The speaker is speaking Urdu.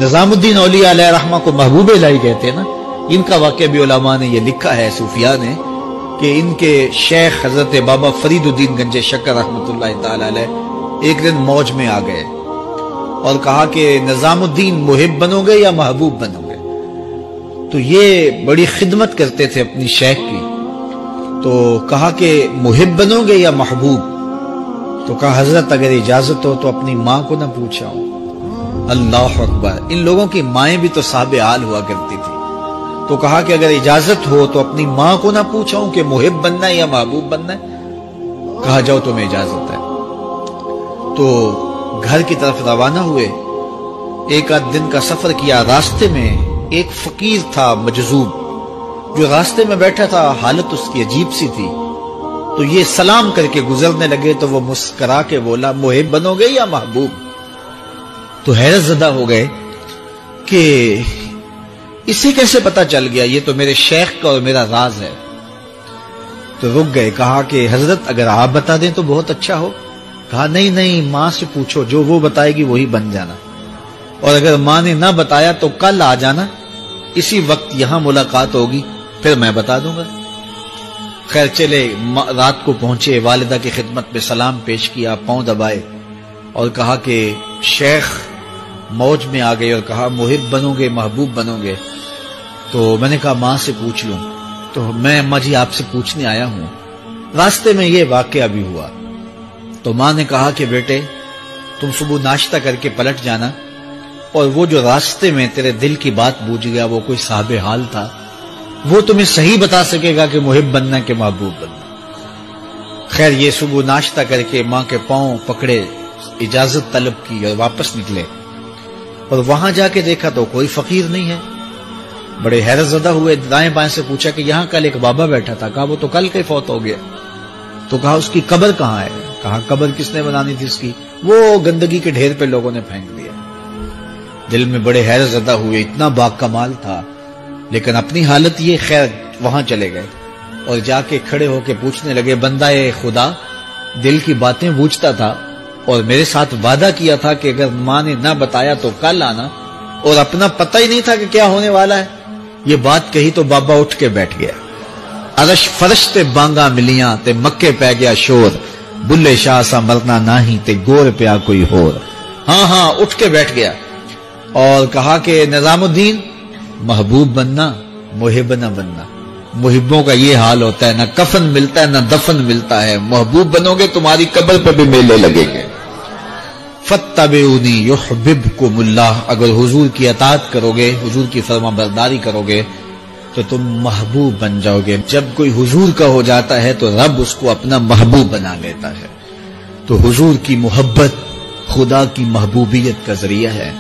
نظام الدین اولیاء علیہ رحمہ کو محبوب الہی کہتے ہیں نا. ان کا واقعہ بھی علماء نے یہ لکھا ہے، صوفیاء نے، کہ ان کے شیخ حضرت بابا فرید الدین گنج شکر رحمۃ اللہ تعالی علیہ ایک دن موج میں آ گئے اور کہا کہ نظام الدین محب بنو گے یا محبوب بنو گے؟ تو یہ بڑی خدمت کرتے تھے اپنی شیخ کی، تو کہا کہ محب بنو گے یا محبوب؟ تو کہا حضرت اگر اجازت ہو تو اپنی ماں کو نہ پوچھاؤں. اللہ اکبر! ان لوگوں کی مائیں بھی تو صاحب حال ہوا کرتی تھی. تو کہا کہ اگر اجازت ہو تو اپنی ماں کو نہ پوچھاؤں کہ محب بننا ہے یا محبوب بننا ہے؟ کہا جاؤ تمہیں اجازت ہے. تو گھر کی طرف روانہ ہوئے. ایک آدھ دن کا سفر کیا. راستے میں ایک فقیر تھا مجذوب، جو راستے میں بیٹھا تھا، حالت اس کی عجیب سی تھی. تو یہ سلام کر کے گزرنے لگے تو وہ مسکرا کے بولا محب بنو گے یا محبوب؟ تو حیرت زدہ ہو گئے کہ اسے کیسے پتا چل گیا، یہ تو میرے شیخ کا اور میرا راز ہے. تو رک گئے. کہا کہ حضرت اگر آپ بتا دیں تو بہت اچھا ہو. کہا نہیں نہیں، ماں سے پوچھو، جو وہ بتائے گی وہی بن جانا، اور اگر ماں نے نہ بتایا تو کل آ جانا، اسی وقت یہاں ملاقات ہوگی، پھر میں بتا دوں گا. خیر چلے، رات کو پہنچے، والدہ کی خدمت میں سلام پیش کیا، پاؤں دبائے اور کہا کہ شیخ موج میں آ گئے اور کہا محب بنو گے محبوب بنو گے؟ تو میں نے کہا ماں سے پوچھ لوں. تو میں اماں جی آپ سے پوچھنے آیا ہوں. راستے میں یہ واقعہ بھی ہوا. تو ماں نے کہا کہ بیٹے تم صبح ناشتہ کر کے پلٹ جانا، اور وہ جو راستے میں تیرے دل کی بات بوجھ گیا، وہ کوئی صاحب حال تھا، وہ تمہیں صحیح بتا سکے گا کہ محب بننا کہ محبوب بننا. خیر یہ صبح ناشتہ کر کے ماں کے پاؤں پکڑے، اجازت طلب کی اور واپس نکلے. اور وہاں جا کے دیکھا تو کوئی فقیر نہیں ہے. بڑے حیرت زدہ ہوئے. دائیں بائیں سے پوچھا کہ یہاں کل ایک بابا بیٹھا تھا. کہا وہ تو کل کے فوت ہو گیا. تو کہا اس کی قبر کہاں ہے؟ کہا قبر کس نے بنانی تھی اس کی؟ وہ گندگی کے ڈھیر پہ لوگوں نے پھینک دیا. دل میں بڑے حیرت زدہ ہوئے. اتنا با کمال تھا، لیکن اپنی حالت یہ. خیر وہاں چلے گئے اور جا کے کھڑے ہو کے پوچھنے لگے بندہ خدا دل کی باتیں بوجھتا تھا اور میرے ساتھ وعدہ کیا تھا کہ اگر ماں نے نہ بتایا تو کل آنا، اور اپنا پتہ ہی نہیں تھا کہ کیا ہونے والا ہے. یہ بات کہی تو بابا اٹھ کے بیٹھ گیا. عرش فرش تے بانگا ملیاں تے مکے پہ گیا شور، بلے شاہ سا مرنا ناہی تے گور پیا کوئی ہور. ہاں اٹھ کے بیٹھ گیا اور کہا کہ نظام الدین محبوب بننا محب نہ بننا. محبوں کا یہ حال ہوتا ہے، نہ کفن ملتا ہے نہ دفن ملتا ہے. محبوب بنو گے تمہاری قبر پہ بھی میلے لگیں گے. فاتبعونی یحببکم اللہ. اگر حضور کی اطاعت کرو گے، حضور کی فرما برداری کرو گے تو تم محبوب بن جاؤ گے. جب کوئی حضور کا ہو جاتا ہے تو رب اس کو اپنا محبوب بنا لیتا ہے. تو حضور کی محبت خدا کی محبوبیت کا ذریعہ ہے.